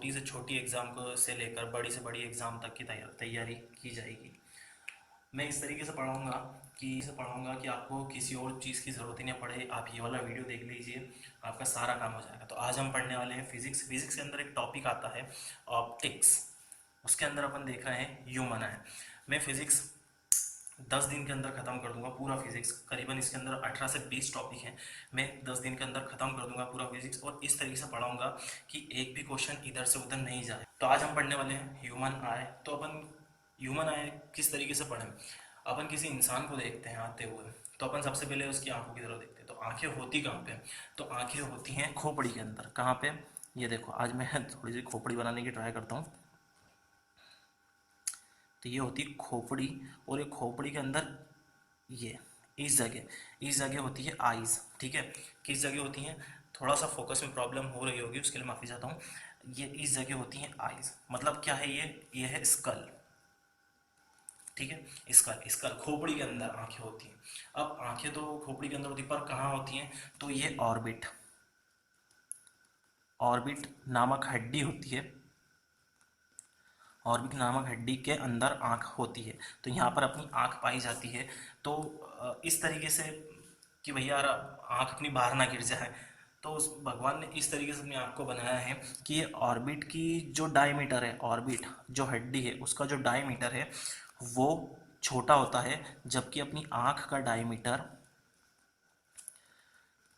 छोटी से छोटी एग्ज़ाम को से लेकर बड़ी से बड़ी एग्ज़ाम तक की तैयारी की जाएगी। मैं इस तरीके से पढ़ाऊँगा कि आपको किसी और चीज़ की ज़रूरत ही नहीं पड़े, आप ये वाला वीडियो देख लीजिए, आपका सारा काम हो जाएगा। तो आज हम पढ़ने वाले हैं फिज़िक्स। फिज़िक्स के अंदर एक टॉपिक आता है ऑप्टिक्स, उसके अंदर अपन देख रहे हैं ह्यूमन है। मैं फिज़िक्स 10 दिन के अंदर ख़त्म कर दूंगा पूरा फिज़िक्स। करीबन इसके अंदर 18 से 20 टॉपिक हैं। मैं 10 दिन के अंदर ख़त्म कर दूंगा पूरा फिज़िक्स, और इस तरीके से पढ़ाऊंगा कि एक भी क्वेश्चन इधर से उधर नहीं जाए। तो आज हम पढ़ने वाले हैं ह्यूमन आई। तो अपन ह्यूमन आई किस तरीके से पढ़ें? अपन किसी इंसान को देखते हैं आते हुए, तो अपन सबसे पहले उसकी आंखों की तरफ देखते हैं। तो आंखें होती कहाँ पे? तो आंखें होती हैं खोपड़ी के अंदर। कहाँ पे? ये देखो, आज मैं थोड़ी सी खोपड़ी बनाने की ट्राई करता हूँ। तो ये होती है खोपड़ी, और ये खोपड़ी के अंदर ये इस जगह होती है आइज़। ठीक है, किस जगह होती हैं? थोड़ा सा फोकस में प्रॉब्लम हो रही होगी, उसके लिए माफ़ी चाहता हूँ। ये इस जगह होती हैं आइज़। मतलब क्या है ये है स्कल। ठीक है, स्कल स्कल खोपड़ी के अंदर आंखें होती हैं। अब आंखें तो खोपड़ी के अंदर होती हैं, पर कहाँ होती हैं? तो ये ऑर्बिट ऑर्बिट नामक हड्डी होती है। ऑर्बिट नामक हड्डी के अंदर आँख होती है, तो यहाँ पर अपनी आँख पाई जाती है। तो इस तरीके से कि भैया यार आँख अपनी बाहर ना गिर जाए, तो उस भगवान ने इस तरीके से अपनी आँख को बनाया है कि ये ऑर्बिट की जो डायमीटर है, ऑर्बिट जो हड्डी है उसका जो डायमीटर है वो छोटा होता है, जबकि अपनी आँख का डायमीटर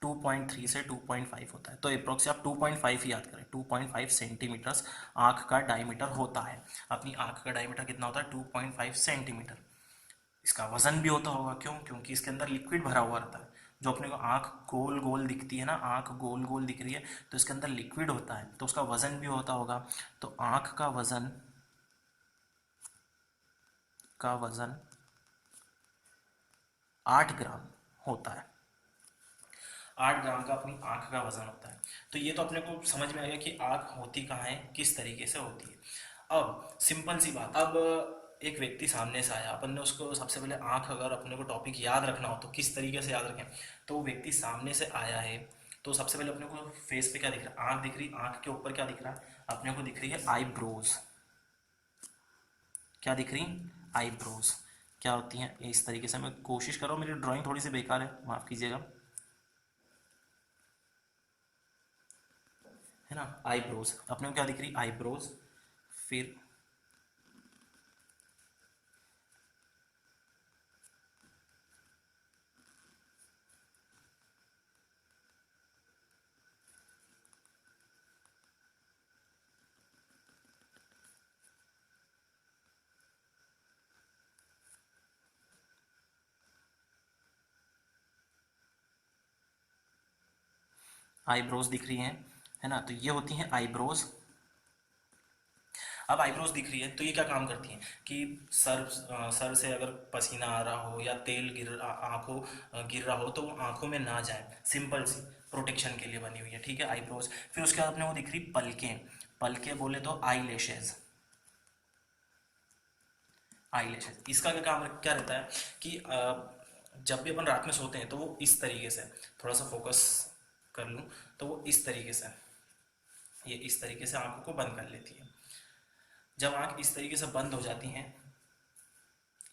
2.3 से 2.5 होता है। तो अप्रोक्स आप 2.5 ही याद करें, 2.5 सेंटीमीटर्स आँख का डायमीटर होता है। अपनी आँख का डायमीटर कितना होता है? 2.5 सेंटीमीटर। इसका वजन भी होता होगा, क्यों? क्योंकि इसके अंदर लिक्विड भरा हुआ रहता है। जो अपने को आँख गोल गोल दिखती है ना, आँख गोल गोल दिख रही है, तो इसके अंदर लिक्विड होता है, तो उसका वजन भी होता होगा। तो आँख का वजन 8 ग्राम होता है। 8 ग्राम का अपनी आँख का वजन होता है। तो ये तो अपने को समझ में आ गया कि आँख होती कहाँ है, किस तरीके से होती है। अब सिंपल सी बात, अब एक व्यक्ति सामने से आया, अपन ने उसको सबसे पहले आँख, अगर अपने को टॉपिक याद रखना हो तो किस तरीके से याद रखें? तो वो व्यक्ति सामने से आया है, तो सबसे पहले अपने को फेस पे क्या दिख रहा है? आँख दिख रही। आँख के ऊपर क्या दिख रहा है? अपने को दिख रही है आईब्रोज। क्या दिख रही? आईब्रोज। क्या होती हैं? इस तरीके से। मैं कोशिश कर रहा हूँ, मेरी ड्राइंग थोड़ी सी बेकार है, माफ़ कीजिएगा, है ना। आईब्रोज, अपने को क्या दिख रही? आईब्रोज। फिर आईब्रोज दिख रही हैं, है ना। तो ये होती हैं आईब्रोज। अब आईब्रोज दिख रही है, तो ये क्या काम करती हैं कि सर से अगर पसीना आ रहा हो या तेल आंखों गिर रहा हो, तो वो आंखों में ना जाए। सिंपल सी प्रोटेक्शन के लिए बनी हुई है। ठीक है, आईब्रोज। फिर उसके बाद अपने वो दिख रही पलकें। पलकें बोले तो आई लैशेज। आई लैशेज, इसका क्या काम, क्या रहता है कि जब भी अपन रात में सोते हैं तो वो इस तरीके से, थोड़ा सा फोकस कर लूँ, तो वो इस तरीके से, ये इस तरीके से आंखों को बंद कर लेती है। जब आंख इस तरीके से बंद हो जाती हैं,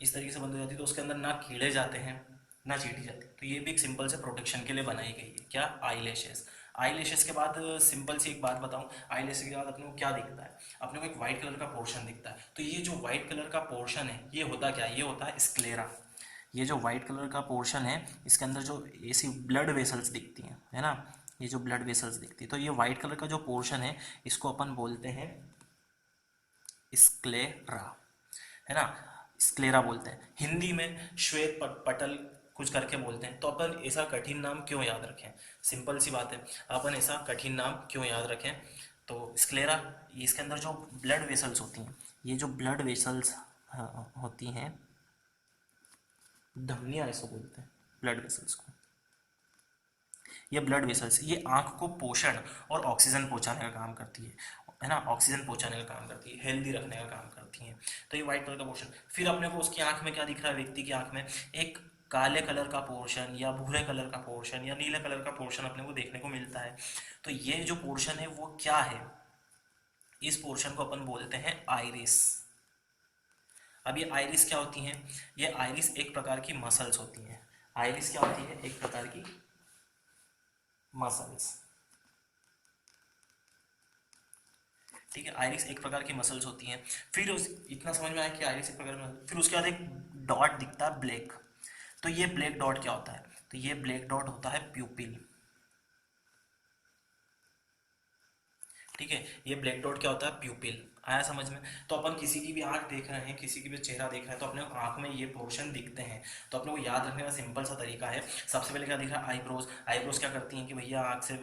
इस तरीके से बंद हो जाती है, तो उसके अंदर ना कीड़े जाते हैं ना चींटी जाती। तो ये भी एक सिंपल से प्रोटेक्शन के लिए बनाई गई है। क्या? Eye lashes. आई लैशेज के बाद सिंपल सी एक बात बताऊं, आई लैशेज के बाद अपने को क्या दिखता है? अपने को एक वाइट कलर का पोर्शन दिखता है। तो ये जो वाइट कलर का पोर्शन है, ये होता क्या है? ये होता है स्क्लेरा। ये जो वाइट कलर का पोर्शन है, इसके अंदर जो ऐसी ब्लड वेसल्स दिखती हैं, है ना, ये जो ब्लड वेसल्स दिखती है, तो ये वाइट कलर का जो पोर्शन है, इसको अपन बोलते हैं स्क्लेरा, है ना। स्क्लेरा बोलते हैं, हिंदी में श्वेत पटल कुछ करके बोलते हैं। तो अपन ऐसा कठिन नाम क्यों याद रखें? सिंपल सी बात है, अपन ऐसा कठिन नाम क्यों याद रखें? तो स्क्लेरा, इसके अंदर जो ब्लड वेसल्स होती हैं, ये जो ब्लड वेसल्स होती हैं, धमनियाँ ऐसा बोलते हैं ब्लड वेसल्स को। ये ब्लड वेसल्स, ये आँख को पोषण और ऑक्सीजन पहुँचाने का काम करती है ना। ऑक्सीजन पहुँचाने का काम करती है, हेल्दी रखने का काम करती हैं। तो ये वाइट कलर का पोर्शन। फिर अपने को उसकी आँख में क्या दिख रहा है? व्यक्ति की आँख में एक काले कलर का पोर्शन या भूरे कलर का पोर्शन या नीले कलर का पोर्शन अपने को देखने को मिलता है। तो ये जो पोर्शन है वो क्या है? इस पोर्शन को अपन बोलते हैं आइरिस। अब ये आइरिस क्या होती हैं? ये आइरिस एक प्रकार की मसल्स होती हैं। आइरिस क्या होती है? एक प्रकार की मसल्स। ठीक है, आइरिस एक प्रकार की मसल्स होती हैं। फिर उस इतना समझ में आया कि आइरिस एक प्रकार की, फिर उसके बाद एक डॉट दिखता है ब्लैक। तो ये ब्लैक डॉट क्या होता है? तो ये ब्लैक डॉट होता है प्यूपिल। ठीक है, ये ब्लैक डॉट क्या होता है? प्यूपिल। आया समझ में? तो अपन किसी की भी आंख देख रहे हैं, किसी की भी चेहरा देख रहे हैं, तो अपने को आंख में ये पोर्शन दिखते हैं। तो अपने को याद रखने का सिंपल सा तरीका है। सबसे पहले क्या दिख रहा है? आईब्रोज। आईब्रोज क्या करती हैं कि भैया आंख से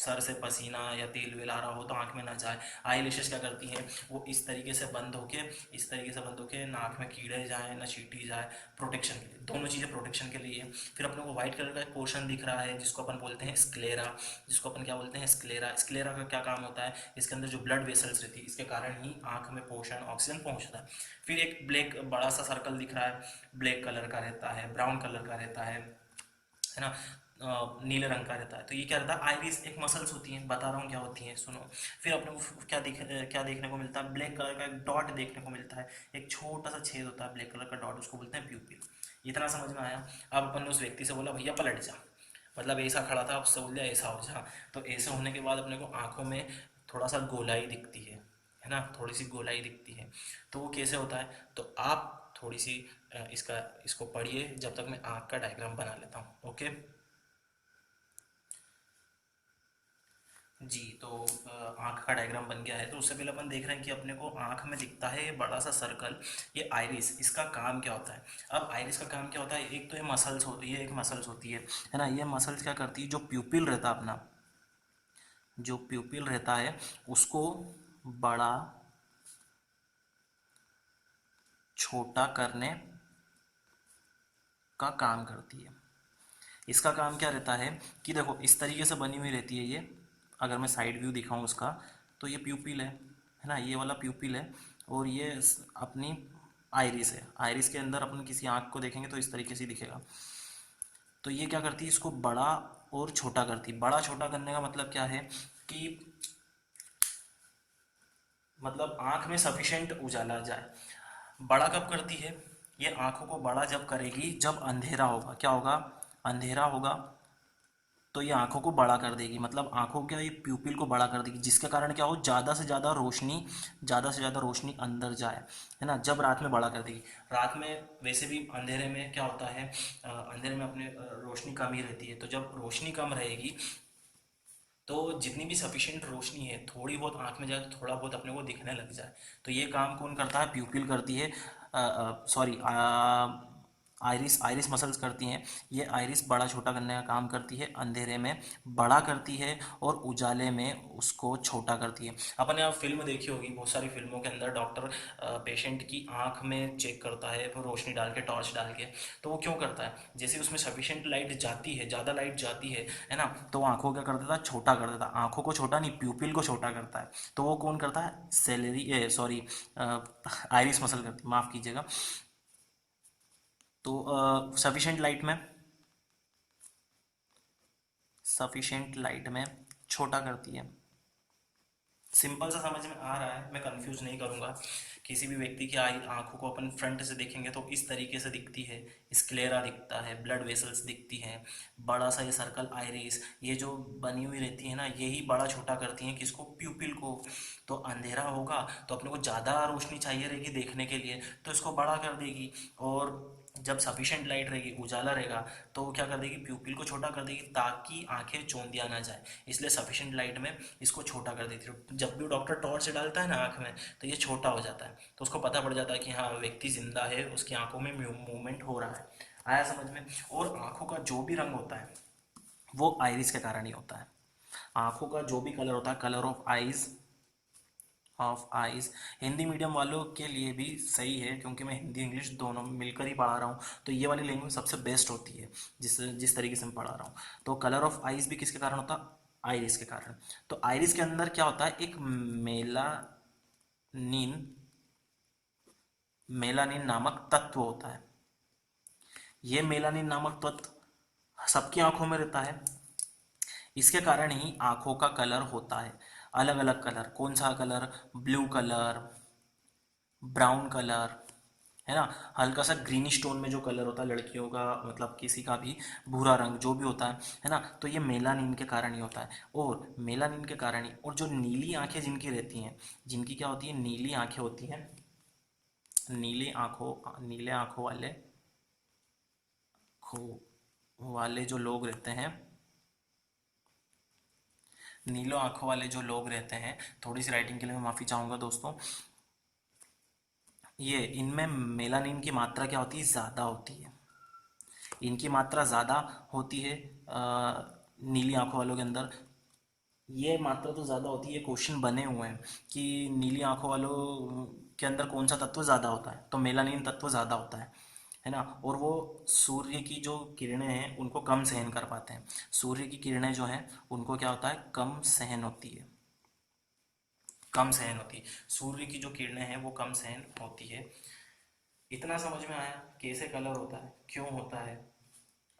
सर से पसीना या तेल वेल आ रहा हो तो आंख में ना जाए। आई लैशेस क्या करती हैं? वो इस तरीके से बंद होके, इस तरीके से बंद होके, ना आंख में कीड़े जाए ना चींटी जाए, प्रोटेक्शन के लिए। दोनों चीज़ें प्रोटेक्शन के लिए। फिर अपने को व्हाइट कलर का एक पोर्शन दिख रहा है जिसको अपन बोलते हैं स्क्लेरा। जिसको अपन क्या बोलते हैं? स्क्लेरा। स्क्लेरा का क्या काम होता है? इसके अंदर जो ब्लड वेसल्स रहती है, इसके कारण ही आंख में पोषण ऑक्सीजन पहुंचता है। फिर एक ब्लैक बड़ा सा सर्कल दिख रहा है, ब्लैक कलर का रहता है, ब्राउन कलर का रहता है ना, नीले रंग का रहता है। तो ये क्या रहता है? आइरिस एक मसल्स होती हैं, बता रहा हूँ क्या होती हैं, सुनो। फिर अपने को क्या देखने को मिलता है? ब्लैक कलर का एक डॉट देखने को मिलता है। एक छोटा सा छेद होता है ब्लैक कलर का डॉट, उसको बोलते हैं प्यूपिल। इतना समझ में आया? अब अपन ने उस व्यक्ति से बोला भैया पलट जा, मतलब ऐसा खड़ा था, उससे बोल दिया ऐसा हो जा। तो ऐसे होने के बाद अपने को आंखों में थोड़ा सा गोलाई दिखती है ना, थोड़ी सी गोलाई दिखती है। तो वो कैसे होता है? तो आप थोड़ी सी इसको पढ़िए जब तक मैं आँख का डायग्राम बना लेता हूँ। ओके जी। तो आँख का डायग्राम बन गया है। तो उससे पहले अपन देख रहे हैं कि अपने को आँख में दिखता है ये बड़ा सा सर्कल, ये आइरिस। इसका काम क्या होता है? अब आइरिस का काम क्या होता है? एक तो ये मसल्स होती है, एक मसल्स होती है ना। ये मसल्स क्या करती है? जो प्यूपिल रहता है अपना, जो प्यूपिल रहता है उसको बड़ा छोटा करने का काम करती है। इसका काम क्या रहता है कि देखो इस तरीके से बनी हुई रहती है ये। अगर मैं साइड व्यू दिखाऊं उसका, तो ये प्यूपिल है ना, ये वाला प्यूपिल है। और ये अपनी आइरिस है। आइरिस के अंदर अपन किसी आँख को देखेंगे तो इस तरीके से दिखेगा। तो ये क्या करती है? इसको बड़ा और छोटा करती है। बड़ा छोटा करने का मतलब क्या है कि मतलब आँख में सफिशेंट उजाला जाए। बड़ा कब करती है? ये आँखों को बड़ा जब करेगी जब अंधेरा होगा। क्या होगा? अंधेरा होगा तो ये आंखों को बड़ा कर देगी, मतलब आंखों के ये प्यूपिल को बड़ा कर देगी, जिसके कारण क्या हो? ज़्यादा से ज़्यादा रोशनी, ज़्यादा से ज़्यादा रोशनी अंदर जाए, है ना। जब रात में बड़ा कर देगी। रात में वैसे भी अंधेरे में क्या होता है? अंधेरे में अपने रोशनी कम ही रहती है। तो जब रोशनी कम रहेगी तो जितनी भी सफिशिएंट रोशनी है थोड़ी बहुत आँख में जाए तो थोड़ा बहुत अपने को दिखने लग जाए। तो ये काम कौन करता है? प्यूपिल करती है। सॉरी, आइरिस, आइरिस मसल्स करती हैं। ये आइरिस बड़ा छोटा करने का काम करती है। अंधेरे में बड़ा करती है और उजाले में उसको छोटा करती है। अपन ने आप फिल्म देखी होगी, बहुत सारी फिल्मों के अंदर डॉक्टर पेशेंट की आंख में चेक करता है फिर रोशनी डाल के, टॉर्च डाल के। तो वो क्यों करता है? जैसे उसमें सफिशिएंट लाइट जाती है, ज़्यादा लाइट जाती है ना, तो आंखों क्या कर देता है? छोटा कर देता है। आंखों को छोटा नहीं, प्यूपिल को छोटा करता है। तो वो कौन करता है? सेलेरी, सॉरी, आइरिस मसल करती है, माफ़ कीजिएगा। तो सफिशिएंट लाइट में, सफिशिएंट लाइट में छोटा करती है। सिंपल सा समझ में आ रहा है, मैं कंफ्यूज नहीं करूंगा। किसी भी व्यक्ति की आई आंखों को अपन फ्रंट से देखेंगे तो इस तरीके से दिखती है। स्क्लेरा दिखता है, ब्लड वेसल्स दिखती हैं, बड़ा सा ये सर्कल आइरिस, ये जो बनी हुई रहती है ना, यही बड़ा छोटा करती हैं किसको? प्यूपिल को। तो अंधेरा होगा तो अपने को ज़्यादा रोशनी चाहिए रहेगी देखने के लिए, तो इसको बड़ा कर देगी। और जब सफिशिएंट लाइट रहेगी, उजाला रहेगा, तो वो क्या कर देगी? प्यूपिल को छोटा कर देगी ताकि आंखें चौंधिया ना जाए। इसलिए सफिशिएंट लाइट में इसको छोटा कर देती है। जब भी डॉक्टर टॉर्च डालता है ना आंख में, तो ये छोटा हो जाता है, तो उसको पता पड़ जाता है कि हाँ व्यक्ति जिंदा है, उसकी आंखों में मूवमेंट हो रहा है। आया समझ में? और आंखों का जो भी रंग होता है वो आइरिस के कारण ही होता है। आंखों का जो भी कलर होता है, colour of eyes, of eyes, Hindi medium वालों के लिए भी सही है क्योंकि मैं हिंदी इंग्लिश दोनों मिलकर ही पढ़ा रहा हूँ। तो ये वाली लैंग्वेज सबसे बेस्ट होती है जिस जिस तरीके से मैं पढ़ा रहा हूँ। तो कलर ऑफ आइज भी किसके कारण होता है? आइरिस के कारण। तो आइरिस के अंदर क्या होता है? एक मेलानिन, मेलानिन नामक तत्व होता है। ये मेलानिन नामक तत्व सबकी आंखों में रहता है। इसके कारण ही आंखों का कलर होता है। अलग अलग कलर, कौन सा colour, blue colour, brown colour, है ना, हल्का सा ग्रीनिश टोन में जो कलर होता है लड़कियों का, मतलब किसी का भी भूरा रंग जो भी होता है ना, तो ये मेलानिन के कारण ही होता है। और मेलानिन के कारण ही, और जो नीली आंखें जिनकी रहती हैं, जिनकी क्या होती है, नीली आंखें होती हैं, नीले आंखों वाले जो लोग रहते हैं, नीलो आंखों वाले जो लोग रहते हैं, थोड़ी सी राइटिंग के लिए मैं माफ़ी चाहूँगा दोस्तों, ये इनमें मेलानिन की मात्रा क्या होती है, ज़्यादा होती है, इनकी मात्रा ज़्यादा होती है नीली आंखों वालों के अंदर। ये मात्रा तो ज़्यादा होती है, क्वेश्चन बने हुए हैं कि नीली आंखों वालों के अंदर कौन सा तत्व ज़्यादा होता है, तो मेलानिन तत्व ज़्यादा होता है ना, और वो सूर्य की जो किरणें हैं उनको कम सहन कर पाते हैं, सूर्य की किरणें जो हैं उनको क्या होता है, कम सहन होती है, कम सहन होती है, सूर्य की जो किरणें हैं वो कम सहन होती है। इतना समझ में आया कैसे कलर होता है, क्यों होता है,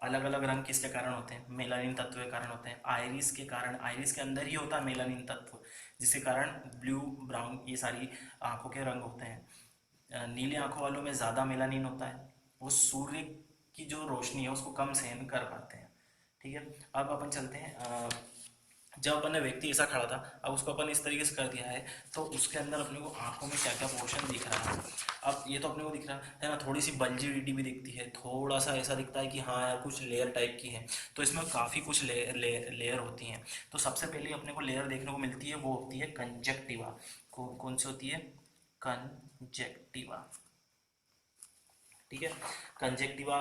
अलग अलग रंग किसके कारण होते हैं, मेलानिन तत्व के कारण होते हैं, आयरिस के कारण, आयरिस के अंदर ही होता है मेलानिन तत्व, जिसके कारण ब्लू ब्राउन ये सारी आंखों के रंग होते हैं। नीली आंखों वालों में ज़्यादा मेलानिन होता है, वो सूर्य की जो रोशनी है उसको कम सहन कर पाते हैं। ठीक है, अब अपन चलते हैं जब अपन ने व्यक्ति ऐसा खड़ा था, अब उसको अपन इस तरीके से कर दिया है, तो उसके अंदर अपने को आंखों में क्या क्या पोर्शन दिख रहा है। अब ये तो अपने को दिख रहा है ना, थोड़ी सी बल्जिडिटी भी दिखती है, थोड़ा सा ऐसा दिखता है कि हाँ यार कुछ लेयर टाइप की है, तो इसमें काफ़ी कुछ लेयर होती हैं। तो सबसे पहले अपने को लेयर देखने को मिलती है, वो होती है कंजक्टिवा। कौन सी होती है, कंजक्टिवा। ठीक है, कंजक्टिवा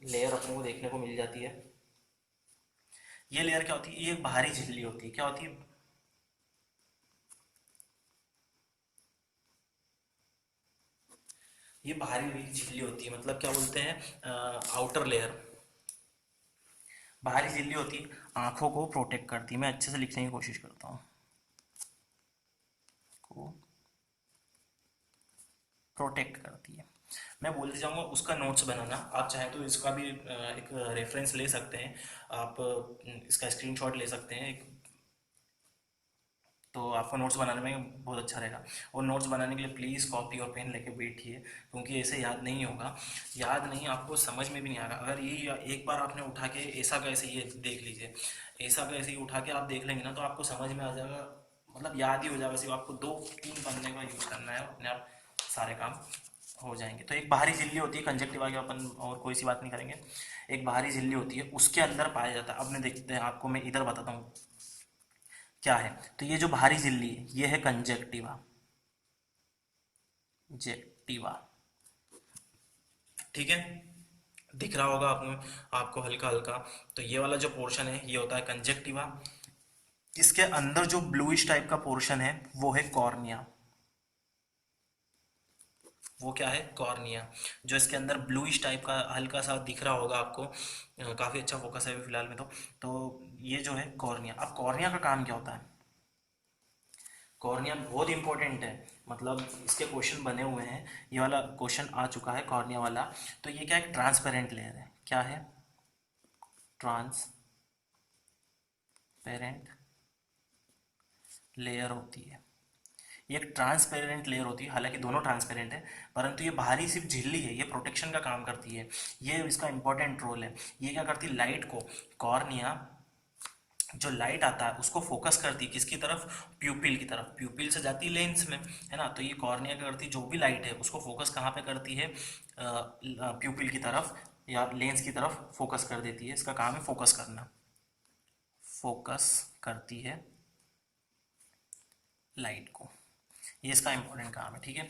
लेयर अपने को देखने को मिल जाती है। ये लेयर क्या होती है, ये एक बाहरी झिल्ली होती है, क्या होती है, ये बाहरी झिल्ली होती है, मतलब क्या बोलते हैं, आउटर लेयर, बाहरी झिल्ली होती है, आंखों को प्रोटेक्ट करती है। मैं अच्छे से लिखने की कोशिश करता हूँ, को प्रोटेक्ट करती है। मैं बोलते जाऊँगा, उसका नोट्स बनाना, आप चाहे तो इसका भी एक रेफरेंस ले सकते हैं, आप इसका स्क्रीनशॉट ले सकते हैं एक, तो आपको नोट्स बनाने में बहुत अच्छा रहेगा। और नोट्स बनाने के लिए प्लीज़ कॉपी और पेन लेके बैठिए, क्योंकि ऐसे याद नहीं होगा, याद नहीं, आपको समझ में भी नहीं आएगा। अगर ये एक बार आपने उठा के ऐसा कैसे, ये देख लीजिए, ऐसा कैसे ही उठा के आप देख लेंगे ना, तो आपको समझ में आ जाएगा, मतलब याद ही हो जाएगा। सिर्फ आपको 2-3 पन्ने का यूज़ करना है, अपने आप सारे काम हो जाएंगे। तो एक बाहरी झिल्ली होती है कंजक्टिवा के, अपन और कोई सी बात नहीं करेंगे, एक बाहरी झिल्ली होती है, उसके अंदर पाया जाता है। अब मैं देखते हैं, आपको मैं इधर बताता हूँ क्या है। तो ये जो बाहरी झिल्ली है ये है कंजक्टिवा, जेक्टिवा। ठीक है, दिख रहा होगा आपको, आपको हल्का हल्का। तो ये वाला जो पोर्शन है ये होता है कंजक्टिवा। इसके अंदर जो ब्लूइश टाइप का पोर्शन है वो है कॉर्निया। वो क्या है, कॉर्निया। जो इसके अंदर ब्लूइश टाइप का हल्का सा दिख रहा होगा आपको, काफ़ी अच्छा फोकस है अभी फिलहाल में। तो ये जो है कॉर्निया। अब कॉर्निया का काम क्या होता है, कॉर्निया बहुत इंपॉर्टेंट है, मतलब इसके क्वेश्चन बने हुए हैं, ये वाला क्वेश्चन आ चुका है कॉर्निया वाला। तो ये क्या है, ट्रांसपेरेंट लेयर है, क्या है, ट्रांसपेरेंट लेयर होती है। ये एक ट्रांसपेरेंट लेयर होती है, हालांकि दोनों ट्रांसपेरेंट है, परंतु ये बाहरी सिर्फ झिल्ली है, ये प्रोटेक्शन का काम करती है, ये इसका इंपॉर्टेंट रोल है। ये क्या करती है, लाइट को, कॉर्निया जो लाइट आता है उसको फोकस करती है किसकी तरफ, प्यूपिल की तरफ, प्यूपिल से जाती है लेंस में, है ना। तो ये कॉर्निया क्या करती है, जो भी लाइट है उसको फोकस कहाँ पे करती है, प्यूपिल की तरफ या लेंस की तरफ फोकस कर देती है। इसका काम है फोकस करना, फोकस करती है लाइट को, ये इसका इंपॉर्टेंट काम है। ठीक है,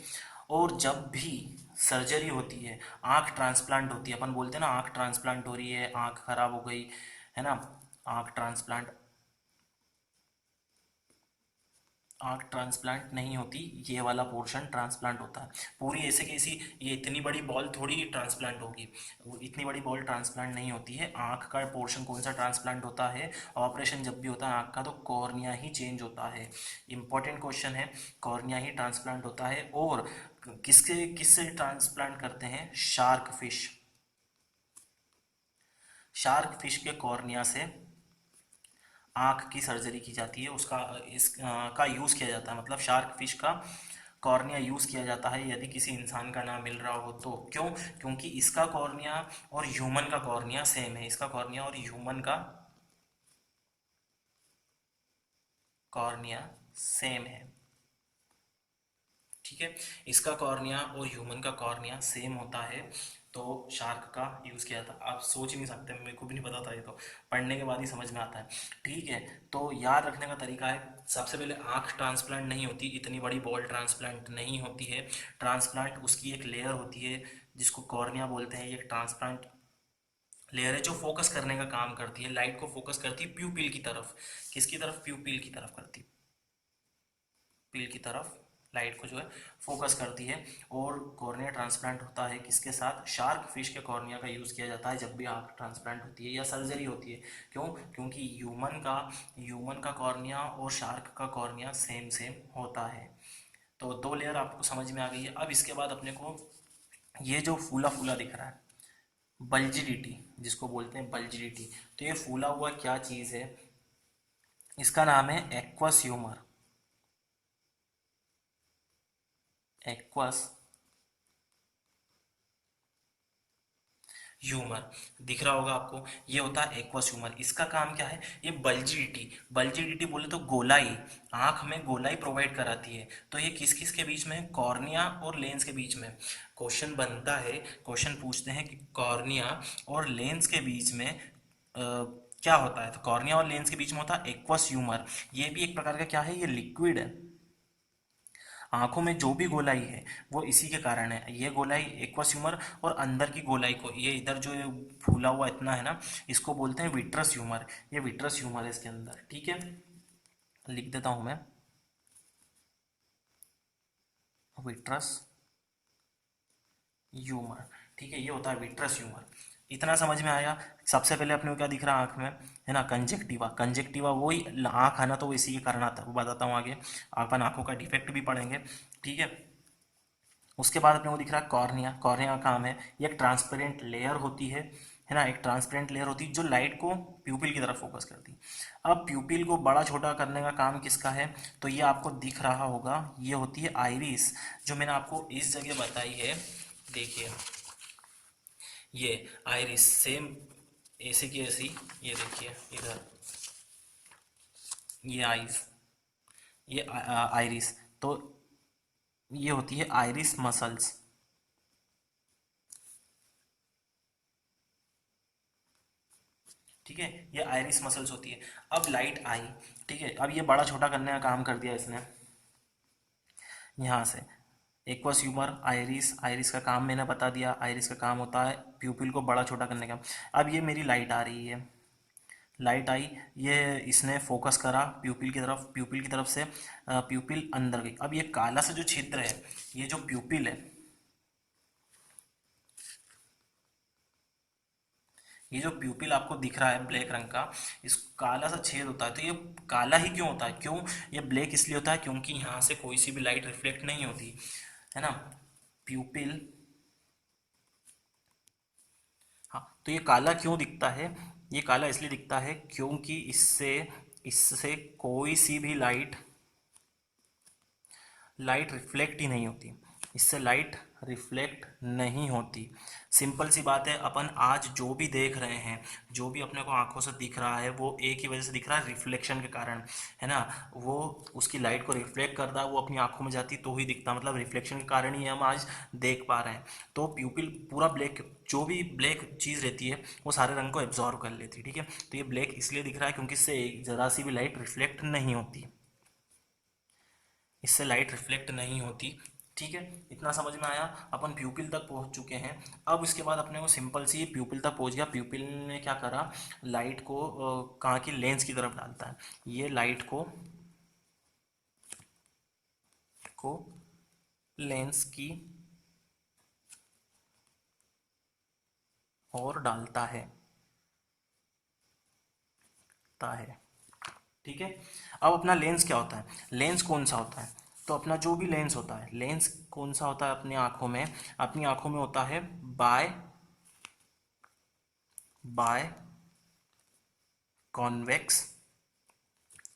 और जब भी सर्जरी होती है, आंख ट्रांसप्लांट होती है, अपन बोलते हैं ना आंख ट्रांसप्लांट हो रही है, आंख खराब हो गई, है ना, आंख ट्रांसप्लांट, आंख ट्रांसप्लांट नहीं होती, ये वाला पोर्शन ट्रांसप्लांट होता है। पूरी ऐसे कैसी, ये इतनी बड़ी बॉल थोड़ी ट्रांसप्लांट होगी, वो इतनी बड़ी बॉल ट्रांसप्लांट नहीं होती है। आंख का पोर्शन कौन सा ट्रांसप्लांट होता है, ऑपरेशन जब भी होता है आंख का, तो कॉर्निया ही चेंज होता है। इंपॉर्टेंट क्वेश्चन है, कॉर्निया ही ट्रांसप्लांट होता है। और किसके किससे ट्रांसप्लांट करते हैं, शार्क फिश, शार्क फिश के कॉर्निया से आँख की सर्जरी की जाती है, उसका का यूज़ किया जाता है, मतलब शार्क फिश का कॉर्निया यूज़ किया जाता है यदि किसी इंसान का ना मिल रहा हो तो। क्यों? क्योंकि इसका कॉर्निया और ह्यूमन का कॉर्निया सेम है, इसका कॉर्निया और ह्यूमन का कॉर्निया सेम है। ठीक है, इसका कॉर्निया और ह्यूमन का कॉर्निया सेम होता है, तो शार्क का यूज़ किया था। आप सोच ही नहीं सकते, मेरे को भी नहीं पता था, ये तो पढ़ने के बाद ही समझ में आता है। ठीक है, तो याद रखने का तरीका है, सबसे पहले आँख ट्रांसप्लांट नहीं होती, इतनी बड़ी बॉल ट्रांसप्लांट नहीं होती है। ट्रांसप्लांट उसकी एक लेयर होती है जिसको कॉर्निया बोलते हैं, ये ट्रांसप्लांट लेयर है जो फोकस करने का काम करती है, लाइट को फोकस करती है प्यूपिल की तरफ। किसकी तरफ? प्यूपिल की तरफ करती है, पील की तरफ लाइट को जो है फोकस करती है। और कॉर्निया ट्रांसप्लांट होता है किसके साथ? शार्क फिश के कॉर्निया का यूज़ किया जाता है जब भी आँख ट्रांसप्लांट होती है या सर्जरी होती है। क्यों? क्योंकि ह्यूमन का कॉर्निया और शार्क का कॉर्निया सेम सेम होता है। तो दो लेयर आपको समझ में आ गई है। अब इसके बाद अपने को ये जो फूला फूला दिख रहा है, बल्जिडिटी जिसको बोलते हैं बल्जिडिटी, तो ये फूला हुआ क्या चीज़ है? इसका नाम है एक्वस ह्यूमर। एक्वस ह्यूमर दिख रहा होगा आपको, ये होता है एक्वस ह्यूमर। इसका काम क्या है? ये बल्जिडिटी, बल्जिडिटी बोले तो गोलाई, आंख में गोलाई प्रोवाइड कराती है। तो ये किस किस के बीच में? कॉर्निया और लेंस के बीच में। क्वेश्चन बनता है, क्वेश्चन पूछते हैं कि कॉर्निया और लेंस के बीच में क्या होता है? तो कॉर्निया और लेंस के बीच में होता है एक्वस ह्यूमर। ये भी एक प्रकार का क्या है? ये लिक्विड है। आंखों में जो भी गोलाई है वो इसी के कारण है, ये गोलाई एक्वस ह्यूमर। और अंदर की गोलाई को, ये इधर जो ये फूला हुआ इतना है ना, इसको बोलते हैं विट्रस ह्यूमर। ये विट्रस ह्यूमर है इसके अंदर। ठीक है, लिख देता हूं मैं, विट्रस ह्यूमर। ठीक है, ये होता है विट्रस ह्यूमर। इतना समझ में आया? सबसे पहले अपने को क्या दिख रहा है आंख में? है ना, कंजेक्टिवा। कंजेक्टिवा वही आंख आना, तो वो इसी के कारण आता है, वो बताता हूँ आगे। अपन आंखों का डिफेक्ट भी पढ़ेंगे। ठीक है, उसके बाद अपने को दिख रहा है कॉर्निया। कॉर्निया का काम है, ये एक ट्रांसपेरेंट लेयर होती है ना, एक ट्रांसपेरेंट लेयर होती है जो लाइट को प्यूपिल की तरफ फोकस करती है। अब प्यूपिल को बड़ा छोटा करने का काम किसका है? तो ये आपको दिख रहा होगा, ये होती है आइरिस, जो मैंने आपको इस जगह बताई है। देखिए, ये आइरिस सेम ऐसे की ऐसी, ये देखिए इधर, ये आइस, ये आइरिस, तो ये होती है आइरिस मसल्स। ठीक है, ये आइरिस मसल्स होती है। अब लाइट आई, ठीक है, अब ये बड़ा छोटा करने का काम कर दिया इसने यहाँ से। एक्वस ह्यूमर, आइरिस, आइरिस का काम मैंने बता दिया, आइरिस का काम होता है प्यूपिल को बड़ा छोटा करने का। अब ये मेरी लाइट आ रही है, लाइट आई, ये इसने फोकस करा प्यूपिल की तरफ, प्यूपिल की तरफ से प्यूपिल अंदर गई। अब ये काला सा जो क्षेत्र है, ये जो प्यूपिल है, ये जो प्यूपिल आपको दिख रहा है ब्लैक रंग का, इस काला सा छेद होता है। तो ये काला ही क्यों होता है? क्यों ये ब्लैक इसलिए होता है? क्योंकि यहाँ से कोई सी भी लाइट रिफ्लेक्ट नहीं होती है ना, प्यूपिल। हाँ, तो ये काला क्यों दिखता है? ये काला इसलिए दिखता है क्योंकि इससे इससे कोई सी भी लाइट लाइट रिफ्लेक्ट ही नहीं होती, इससे लाइट रिफ्लेक्ट नहीं होती। सिंपल सी बात है, अपन आज जो भी देख रहे हैं, जो भी अपने को आंखों से दिख रहा है, वो एक ही वजह से दिख रहा है, रिफ्लेक्शन के कारण, है ना। वो उसकी लाइट को रिफ्लेक्ट करता है, वो अपनी आंखों में जाती तो ही दिखता, मतलब रिफ्लेक्शन के कारण ही हम आज देख पा रहे हैं। तो प्यूपिल पूरा ब्लैक, जो भी ब्लैक चीज़ रहती है वो सारे रंग को एब्जॉर्व कर लेती है। ठीक है, तो ये ब्लैक इसलिए दिख रहा है क्योंकि इससे ज़रा सी भी लाइट रिफ्लेक्ट नहीं होती, इससे लाइट रिफ्लेक्ट नहीं होती। ठीक है, इतना समझ में आया? अपन प्यूपिल तक पहुंच चुके हैं। अब इसके बाद अपने को सिंपल सी प्यूपिल तक पहुंच गया। प्यूपिल ने क्या करा? लाइट को कहाँ की? लेंस की तरफ डालता है। ये लाइट को लेंस की ओर डालता है। ठीक है, अब अपना लेंस क्या होता है? लेंस कौन सा होता है? तो अपना जो भी लेंस होता है, लेंस कौन सा होता है अपनी आंखों में? अपनी आंखों में होता है bi biconvex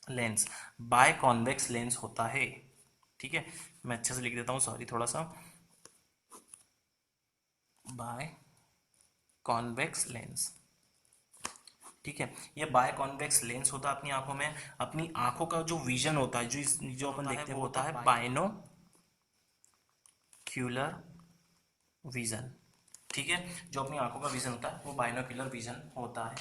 lens, biconvex lens होता है। ठीक है, मैं अच्छे से लिख देता हूँ, सॉरी थोड़ा सा, बाय कॉन्वेक्स लेंस। ठीक है, ये बाय कॉन्वेक्स लेंस होता है अपनी आंखों में। अपनी आंखों का जो विजन होता है, जो अपन देखते हैं वो होता है बाइनोक्यूलर विजन। ठीक है, जो अपनी आंखों का विजन होता है वो बाइनोक्यूलर विजन होता है।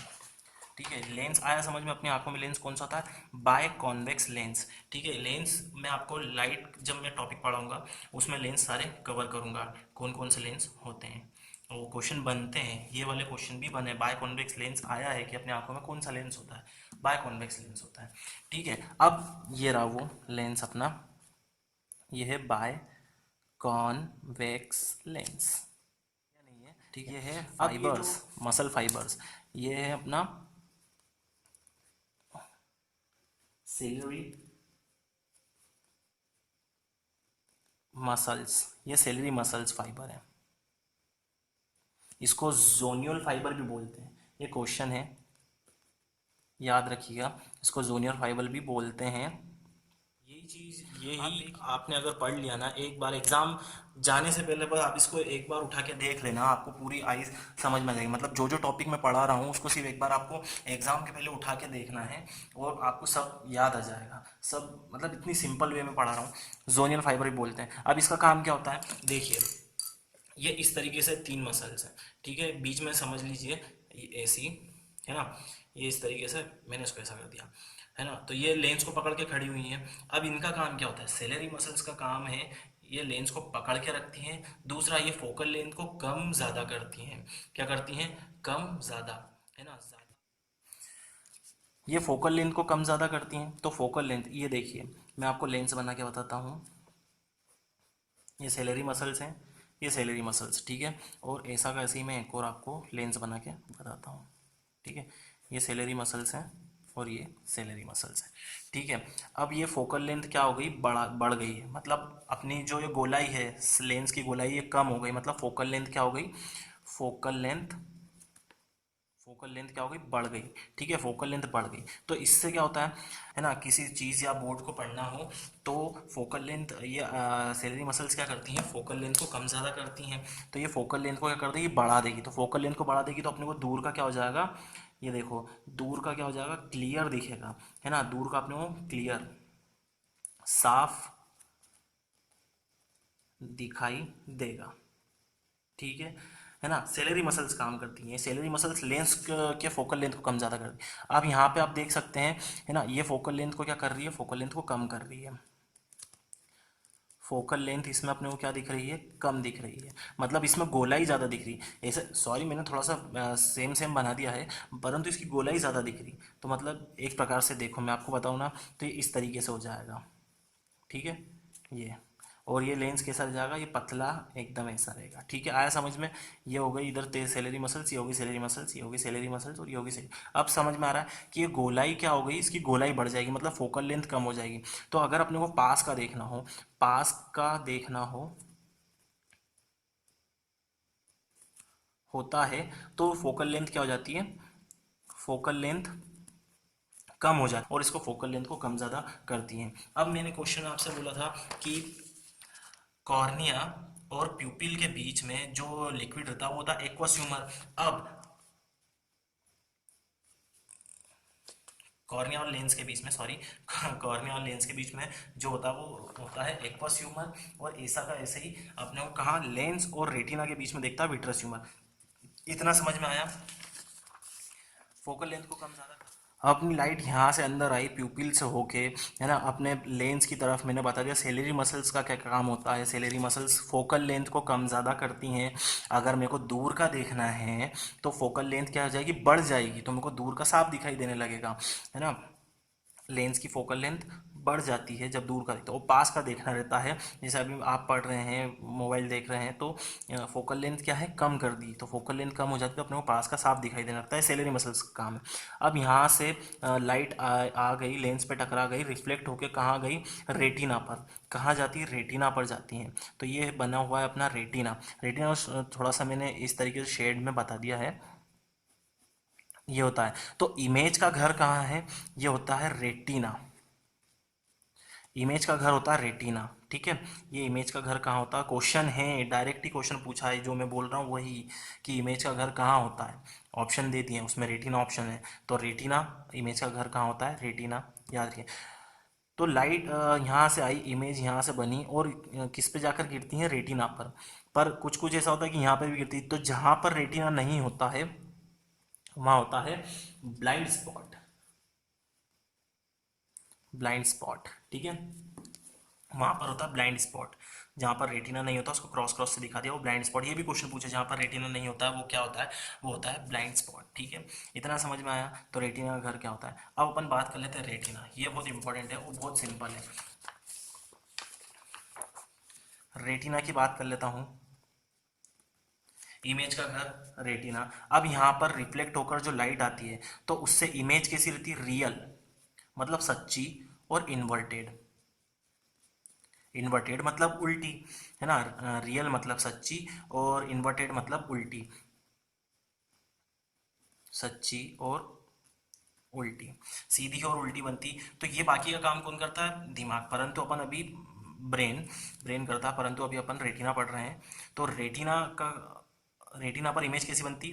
ठीक है, लेंस आया समझ में, अपनी आंखों में लेंस कौन सा होता है, बाय कॉन्वेक्स लेंस। ठीक है, लेंस मैं आपको लाइट जब मैं टॉपिक पढ़ाऊंगा उसमें लेंस सारे कवर करूंगा, कौन कौन से लेंस होते हैं, और वो क्वेश्चन बनते हैं, ये वाले क्वेश्चन भी बने। बाय कॉन्वेक्स लेंस आया है कि अपनी आंखों में कौन सा लेंस होता है, बाय कॉन्वेक्स लेंस होता है। ठीक है, अब ये रहा वो लेंस अपना, ये है बाय कॉन्वेक्स लेंस। नहीं है, ठीक है, ये है फाइबर्स, मसल फाइबर्स। ये है अपना सेलरी मसल्स, ये सेलरी मसल्स फाइबर है। इसको जोनियल फाइबर भी बोलते हैं, ये क्वेश्चन है, याद रखिएगा, इसको जोनियल फाइबर भी बोलते हैं। यही चीज़, यही आपने अगर पढ़ लिया ना एक बार, एग्जाम जाने से पहले बस आप इसको एक बार उठा के देख लेना, आपको पूरी आइज समझ में आ जाएगी। मतलब जो जो टॉपिक मैं पढ़ा रहा हूँ उसको सिर्फ एक बार आपको एग्जाम के पहले उठा के देखना है और आपको सब याद आ जाएगा सब। मतलब इतनी सिंपल वे में पढ़ा रहा हूँ। जोनियल फाइबर भी बोलते हैं। अब इसका काम क्या होता है, देखिए, ये इस तरीके से तीन मसल्स हैं। ठीक है, बीच में समझ लीजिए ये ऐसी है ना, ये इस तरीके से मैंने इसको ऐसा कर दिया है ना, तो ये लेंस को पकड़ के खड़ी हुई हैं। अब इनका काम क्या होता है, सेलेरी मसल्स का काम है ये लेंस को पकड़ के रखती हैं। दूसरा, ये फोकल लेंथ को कम ज़्यादा करती हैं। क्या करती हैं, कम ज़्यादा, है ना, ज़्यादा। ये फोकल लेंथ को कम ज़्यादा करती हैं। तो फोकल लेंथ, ये देखिए मैं आपको लेंस बना के बताता हूँ, ये सेलेरी मसल्स हैं, ये सेलेरी मसल्स। ठीक है, और ऐसा का ऐसे ही मैं एक और आपको लेंस बना के बताता हूँ। ठीक है, ये सेलेरी मसल्स हैं और ये सेलेरी मसल्स हैं। ठीक है, अब ये फोकल लेंथ क्या हो गई, बढ़ गई है। मतलब अपनी जो ये गोलाई है, लेंस की गोलाई, ये कम हो गई। मतलब फोकल लेंथ क्या हो गई, फोकल लेंथ, फोकल लेंथ क्या हो गई, बढ़ गई। ठीक है, फोकल लेंथ बढ़ गई। तो इससे क्या होता है ना, किसी चीज़ या बोर्ड को पढ़ना हो तो फोकल लेंथ, ये सेलेरी मसल्स क्या करती हैं, फोकल लेंथ को कम ज़्यादा करती हैं। तो ये फोकल लेंथ को क्या कर देगी, बढ़ा देगी। तो फोकल लेंथ को बढ़ा देगी तो अपने को दूर का क्या हो जाएगा, ये देखो दूर का क्या हो जाएगा, क्लियर दिखेगा, है ना, दूर का अपने को क्लियर, साफ दिखाई देगा। ठीक है ना, सेलेरी मसल्स काम करती हैं। सेलेरी मसल्स लेंस के फोकल लेंथ को कम ज़्यादा करती हैं। अब यहाँ पे आप देख सकते हैं, है ना, ये फोकल लेंथ को क्या कर रही है, फोकल लेंथ को कम कर रही है। फोकल लेंथ इसमें अपने को क्या दिख रही है, कम दिख रही है। मतलब इसमें गोलाई ज़्यादा दिख रही है। ऐसे सॉरी, मैंने थोड़ा सा सेम सेम बना दिया है, परंतु इसकी गोलाई ज़्यादा दिख रही। तो मतलब एक प्रकार से देखो मैं आपको बताऊँ ना, तो ये इस तरीके से हो जाएगा। ठीक है, ये, और ये लेंस कैसा जाएगा, ये पतला एकदम ऐसा रहेगा। ठीक है, आया समझ में। ये हो गई इधर सेलेरी मसल्स, ये होगी सेलेरी मसल्स, ये होगी सेलेरी मसल्स, और ये होगी सेलेरी। अब समझ में आ रहा है कि ये गोलाई क्या हो गई, इसकी गोलाई बढ़ जाएगी, मतलब फोकल लेंथ कम हो जाएगी। तो अगर अपने को पास का देखना हो, पास का देखना हो होता है, तो फोकल लेंथ क्या हो जाती है, फोकल लेंथ कम हो जाती है, और इसको फोकल लेंथ को कम ज़्यादा करती हैं। अब मैंने क्वेश्चन आपसे बोला था कि कॉर्निया और प्यूपिल के बीच में जो लिक्विड रहता है वो होता है एक्वस ह्यूमर। अब कॉर्निया और लेंस के बीच में, सॉरी कॉर्निया और लेंस के बीच में जो होता है वो होता है एक्वस ह्यूमर, और ऐसा का ऐसे ही अपने को कहा लेंस और रेटिना के बीच में देखता है विट्रस ह्यूमर। इतना समझ में आया, फोकल लेंथ को कम ज़्यादा। अपनी लाइट यहाँ से अंदर आई प्यूपिल से होके, है ना, अपने लेंस की तरफ। मैंने बता दिया सेलेरी मसल्स का क्या काम होता है, सेलेरी मसल्स फोकल लेंथ को कम ज़्यादा करती हैं। अगर मेरे को दूर का देखना है तो फोकल लेंथ क्या हो जाएगी, बढ़ जाएगी, तो मेरे को दूर का साफ दिखाई देने लगेगा, है ना। लेंस की फोकल लेंथ बढ़ जाती है जब दूर का देखते हो, और पास का देखना रहता है। जैसे अभी आप पढ़ रहे हैं, मोबाइल देख रहे हैं, तो फोकल लेंथ क्या है, कम कर दी, तो फोकल लेंथ कम हो जाती है तो अपने को पास का साफ दिखाई देने लगता है। सेलेरी मसल्स का काम है। अब यहाँ से लाइट आ गई, लेंस पे टकरा गई, रिफ्लेक्ट होके कहाँ गई, रेटिना पर। कहाँ जाती है, रेटिना पर जाती हैं। तो ये बना हुआ है अपना रेटिना। रेटिना थोड़ा सा मैंने इस तरीके से शेड में बता दिया है, ये होता है। तो इमेज का घर कहाँ है, ये होता है रेटिना। इमेज का घर होता है रेटिना, ठीक है। ये इमेज का घर कहाँ होता है, क्वेश्चन है, डायरेक्ट ही क्वेश्चन पूछा है, जो मैं बोल रहा हूँ वही, कि इमेज का घर कहाँ होता है। ऑप्शन दे दिए उसमें, रेटिना ऑप्शन है, तो रेटिना, इमेज का घर कहाँ होता है, रेटिना, याद रखिए। तो लाइट यहाँ से आई, इमेज यहाँ से बनी और किस पे जाकर गिरती है, रेटिना पर कुछ कुछ ऐसा होता है कि यहाँ पर भी गिरती है, तो जहाँ पर रेटिना नहीं होता है वहाँ होता है ब्लाइंड स्पॉट, ब्लाइंड स्पॉट, ठीक है। वहां पर होता है ब्लाइंड स्पॉट, जहां पर रेटिना नहीं होता उसको क्रॉस क्रॉस से दिखा दिया वो ब्लाइंड स्पॉट। ये भी क्वेश्चन पूछे, जहां पर रेटिना नहीं होता है वो क्या होता है, वो होता है ब्लाइंड स्पॉट, ठीक है। इतना समझ में आया। तो रेटिना का घर क्या होता है। अब अपन बात कर लेते हैं रेटिना, ये बहुत इंपॉर्टेंट है, वो बहुत सिंपल है। रेटिना की बात कर लेता हूँ, इमेज का घर रेटिना। अब यहाँ पर रिफ्लेक्ट होकर जो लाइट आती है तो उससे इमेज कैसी रहती है, रियल मतलब सच्ची, और इन्वर्टेड, इन्वर्टेड मतलब उल्टी, है ना। रियल मतलब सच्ची और इन्वर्टेड मतलब उल्टी, सच्ची और उल्टी, सीधी और उल्टी बनती। तो ये बाकी का काम कौन करता है, दिमाग, परंतु अपन अभी ब्रेन, ब्रेन करता है, परंतु अभी अपन रेटिना पढ़ रहे हैं। तो रेटिना का, रेटिना पर इमेज कैसी बनती,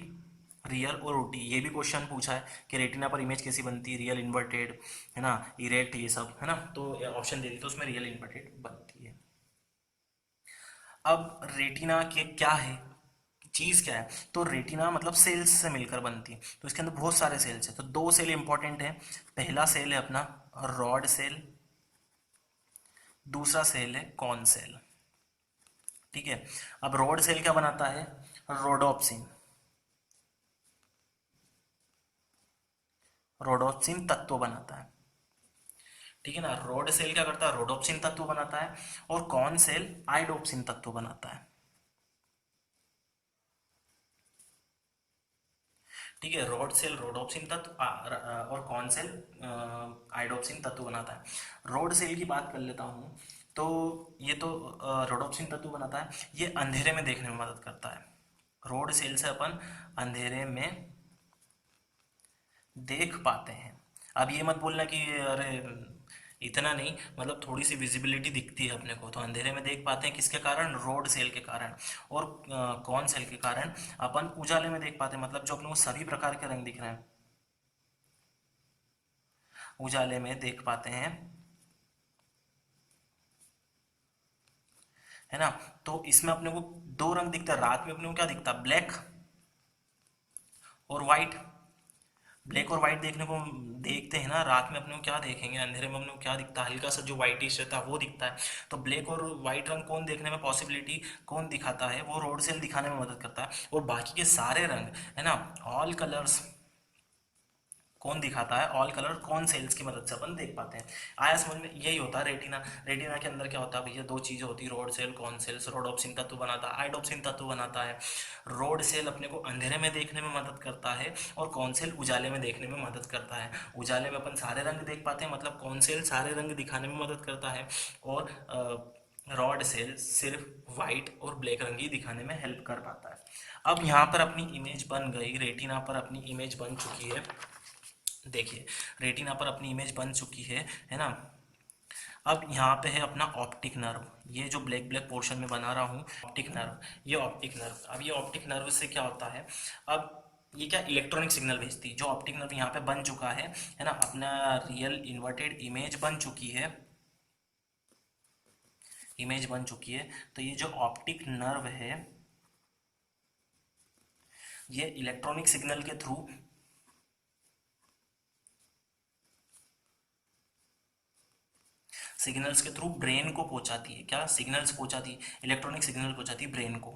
रियल और उल्टी। ये भी क्वेश्चन पूछा है कि रेटिना पर इमेज कैसी बनती, रियल, इन्वर्टेड, है ना, इरेक्ट, ये सब, है ना। तो ऑप्शन दे दी तो उसमें रियल इन्वर्टेड बनती है। अब रेटिना के क्या है, चीज क्या है, तो रेटिना मतलब सेल्स से मिलकर बनती है, तो इसके अंदर बहुत सारे सेल्स हैं। तो दो सेल इंपॉर्टेंट है, पहला सेल है अपना रॉड सेल, दूसरा सेल है कॉन सेल, ठीक है। अब रॉड सेल क्या बनाता है, रोडोप्सिन, रोडोप्सिन तत्व बनाता है, ठीक है ना। रॉड सेल क्या करता है, रोडोप्सिन तत्व बनाता है, और कॉन सेल आइडोप्सिन तत्व बनाता है, ठीक है। रॉड सेल रोडोप्सिन तत्व और कॉन सेल आइडोप्सिन तत्व बनाता है। रॉड सेल की बात कर लेता हूँ, तो ये तो रोडोप्सिन तत्व बनाता है, ये अंधेरे में देखने में मदद करता है। रॉड सेल से अपन अंधेरे में देख पाते हैं। अब ये मत बोलना कि अरे इतना नहीं, मतलब थोड़ी सी विजिबिलिटी दिखती है अपने को, तो अंधेरे में देख पाते हैं किसके कारण, रोड सेल के कारण। और कौन सेल के कारण अपन उजाले में देख पाते हैं, मतलब जो अपने को सभी प्रकार के रंग दिख रहे हैं उजाले में देख पाते हैं, है ना। तो इसमें अपने को दो रंग दिखता है, रात में अपने को क्या दिखता है, ब्लैक और व्हाइट। ब्लैक और व्हाइट देखने को देखते हैं ना, रात में अपने को क्या देखेंगे, अंधेरे में अपने को क्या दिखता है, हल्का सा जो व्हाइटिश रहता है वो दिखता है। तो ब्लैक और व्हाइट रंग कौन देखने में पॉसिबिलिटी कौन दिखाता है, वो रोड सेल दिखाने में मदद करता है। और बाकी के सारे रंग, है ना, ऑल कलर्स कौन दिखाता है, ऑल कलर कौन सेल्स की मदद से अपन देख पाते हैं। आया समझ में, यही होता है रेटिना। रेटिना के अंदर क्या होता है भैया, दो चीजें होती है, rod cell cone cells. Rhodopsin तत्व बनाता है, आइडोप्सिन तत्व बनाता है। रोड सेल अपने को अंधेरे में देखने में मदद करता है, और कौन सेल उजाले में देखने में मदद करता है। उजाले में अपन सारे रंग देख पाते हैं, मतलब कौन सेल सारे रंग दिखाने में मदद करता है, और रॉड सेल सिर्फ वाइट और ब्लैक रंग ही दिखाने में हेल्प कर पाता है। अब यहाँ पर अपनी इमेज बन गई, रेटिना पर अपनी इमेज बन चुकी है। देखिए, रेटिना पर अपनी इमेज बन चुकी है ना। अब यहाँ पे है अपना ऑप्टिक नर्व, ये जो ब्लैक ब्लैक पोर्शन में बना रहा हूँ ऑप्टिक नर्व, ये ऑप्टिक नर्व। अब ये ऑप्टिक नर्व से क्या होता है, अब ये क्या इलेक्ट्रॉनिक सिग्नल भेजती है, जो ऑप्टिक नर्व यहाँ पे बन चुका है ना, अपना रियल इन्वर्टेड इमेज बन चुकी है, इमेज बन चुकी है। तो ये जो ऑप्टिक नर्व है, ये इलेक्ट्रॉनिक सिग्नल के थ्रू, सिग्नल्स के थ्रू ब्रेन को पहुंचाती है, क्या सिग्नल्स पहुंचाती है, इलेक्ट्रॉनिक सिग्नल पहुंचाती है ब्रेन को,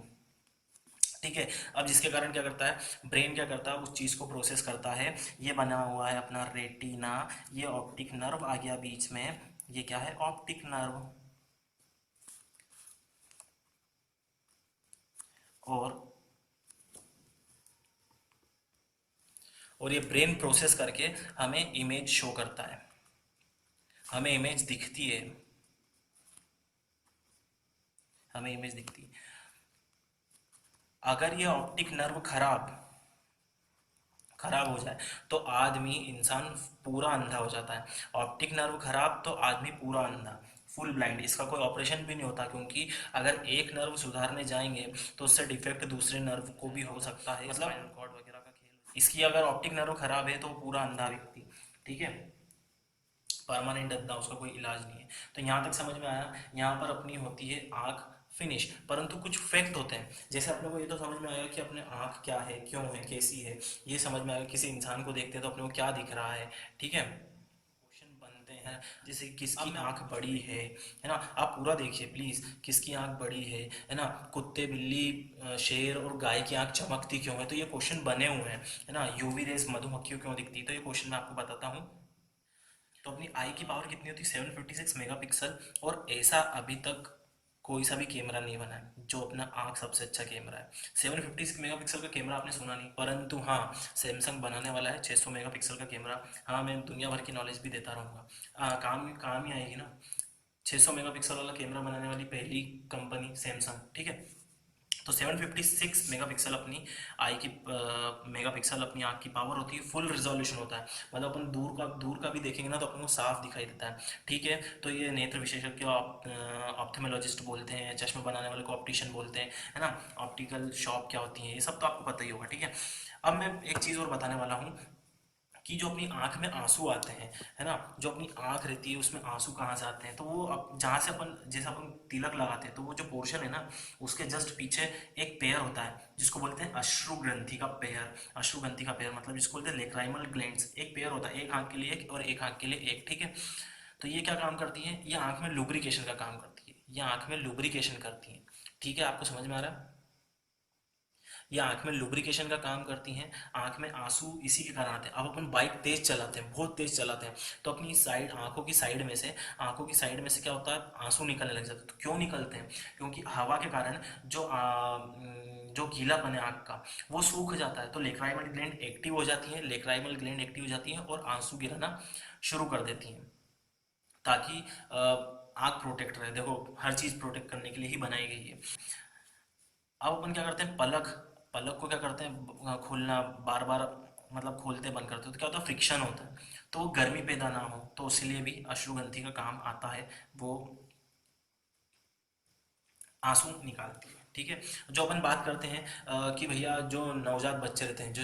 ठीक है। अब जिसके कारण क्या करता है, ब्रेन क्या करता है, उस चीज को प्रोसेस करता है। ये बना हुआ है अपना रेटिना, ये ऑप्टिक नर्व आ गया बीच में, ये क्या है, ऑप्टिक नर्व। और ये ब्रेन प्रोसेस करके हमें इमेज शो करता है, हमें इमेज दिखती है, हमें इमेज दिखती है। अगर ये ऑप्टिक नर्व खराब हो जाए तो आदमी, इंसान पूरा अंधा हो जाता है। ऑप्टिक नर्व खराब तो आदमी पूरा अंधा। फुल ब्लाइंड, इसका कोई ऑपरेशन भी नहीं होता, क्योंकि अगर एक नर्व सुधारने जाएंगे तो उससे डिफेक्ट दूसरे नर्व को भी हो सकता है, मतलब स्पाइनल कॉर्ड वगैरह का खेल। इसकी अगर ऑप्टिक नर्व खराब है तो पूरा अंधा व्यक्ति, ठीक है, परमानेंट अंधा, उसका कोई इलाज नहीं है। तो यहाँ तक समझ में आया। यहाँ पर अपनी होती है आँख फिनिश, परंतु कुछ फैक्ट होते हैं, जैसे अपने को ये तो समझ में आया कि अपने आँख क्या है, क्यों है, कैसी है, ये समझ में आया। किसी इंसान को देखते हैं तो अपने को क्या दिख रहा है, ठीक है। क्वेश्चन बनते हैं जैसे किसकी आंख बड़ी है ना, आप पूरा देखिए प्लीज, किसकी आंख बड़ी है ना, कुत्ते बिल्ली शेर और गाय की आंख चमकती क्यों है, तो ये क्वेश्चन बने हुए हैं, है ना। यूवी रेज मधुमक्खियों क्यों दिखती है, तो ये क्वेश्चन मैं आपको बताता हूँ। तो अपनी आई की पावर कितनी होती है, 756 मेगापिक्सल, और ऐसा अभी तक कोई सा भी कैमरा नहीं बना है जो अपना आंख सबसे अच्छा कैमरा है। 756 मेगापिक्सल का कैमरा आपने सुना नहीं, परंतु हाँ, सैमसंग बनाने वाला है 600 मेगापिक्सल का कैमरा। हाँ, मैं दुनिया भर की नॉलेज भी देता रहूँगा, काम काम ही आएगी ना। 600 मेगापिक्सल वाला कैमरा बनाने वाली पहली कंपनी सैमसंग, ठीक है। तो 756 मेगापिक्सल अपनी आई की मेगापिक्सल अपनी आँख की पावर होती है, फुल रिजोल्यूशन होता है, मतलब अपन दूर का भी देखेंगे ना तो अपन को साफ दिखाई देता है, ठीक है। तो ये नेत्र विशेषज्ञ ऑप्थेमोलॉजिस्ट बोलते हैं, चश्मे बनाने वाले को ऑप्टिशियन बोलते हैं, है ना। ऑप्टिकल शॉप क्या होती है, ये सब तो आपको पता ही होगा, ठीक है। अब मैं एक चीज़ और बताने वाला हूँ कि जो अपनी आंख में आंसू आते हैं, है ना, जो अपनी आंख रहती है उसमें आंसू कहाँ से आते हैं, तो वो जहाँ से अपन, जैसे अपन तिलक लगाते हैं तो वो जो पोर्शन है ना, उसके जस्ट पीछे एक पेयर होता है जिसको बोलते हैं अश्रु ग्रंथि का पेयर। अश्रु ग्रंथि का पेयर मतलब जिसको बोलते हैं लेक्राइमल ग्लैंड्स, एक पेयर होता है, एक आंख के लिए एक और एक आंख के लिए एक, ठीक है। तो ये क्या काम करती है, ये आंख में लुब्रिकेशन का काम करती है, ये आंख में लुब्रिकेशन करती है, ठीक है, आपको समझ में आ रहा है। ये आंख में लुब्रिकेशन का काम करती हैं, आंख में आंसू इसी के कारण आते हैं। अब अपन बाइक तेज चलाते हैं, बहुत तेज चलाते हैं, तो अपनी साइड आंखों की साइड में से क्या होता है, आंसू निकलने लग जाते हैं। तो क्यों निकलते हैं, क्योंकि हवा के कारण जो गीलापन है आंख का वो सूख जाता है, तो लेक्राइमल ग्लैंड एक्टिव हो जाती है, लेक्राइमल ग्लैंड एक्टिव हो जाती है और आंसू गिरना शुरू कर देती हैं, ताकि आंख प्रोटेक्ट रहे। देखो, हर चीज़ प्रोटेक्ट करने के लिए ही बनाई गई है। अब अपन क्या करते हैं, पलक पलक को क्या करते हैं, खोलना बार बार, मतलब खोलते बंद करते हो तो क्या होता है, फ्रिक्शन होता है, तो वो गर्मी पैदा ना हो, तो इसलिए भी अश्रुग्रंथि का काम आता है, वो आंसू निकालती है, ठीक है। जो अपन बात करते हैं कि भैया जो नवजात बच्चे रहते हैं, जो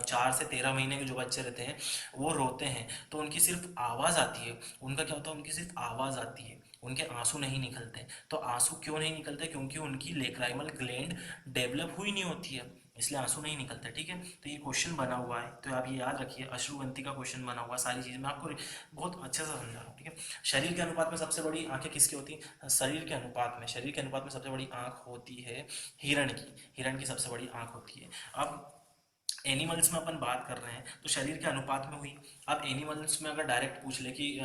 4 से 13 महीने के जो बच्चे रहते हैं वो रोते हैं, तो उनकी सिर्फ आवाज़ आती है, उनका क्या होता है, उनकी सिर्फ आवाज़ आती है, उनके आंसू नहीं निकलते। तो आंसू क्यों नहीं निकलते, क्योंकि उनकी लेक्राइमल ग्लैंड डेवलप हुई नहीं होती है, इसलिए आंसू नहीं निकलते, ठीक है। तो ये क्वेश्चन बना हुआ है, तो आप ये याद रखिए, अश्रुग्रंथि का क्वेश्चन बना हुआ है, सारी चीज़ मैं आपको बहुत अच्छे से समझा रहा हूँ, ठीक है। शरीर के अनुपात में सबसे बड़ी आंखें किसकी होती हैं, शरीर के अनुपात में सबसे बड़ी आंख होती है हिरण की सबसे बड़ी आंख होती है। अब एनिमल्स में अपन बात कर रहे हैं तो शरीर के अनुपात में हुई। अब एनिमल्स में अगर डायरेक्ट पूछ ले कि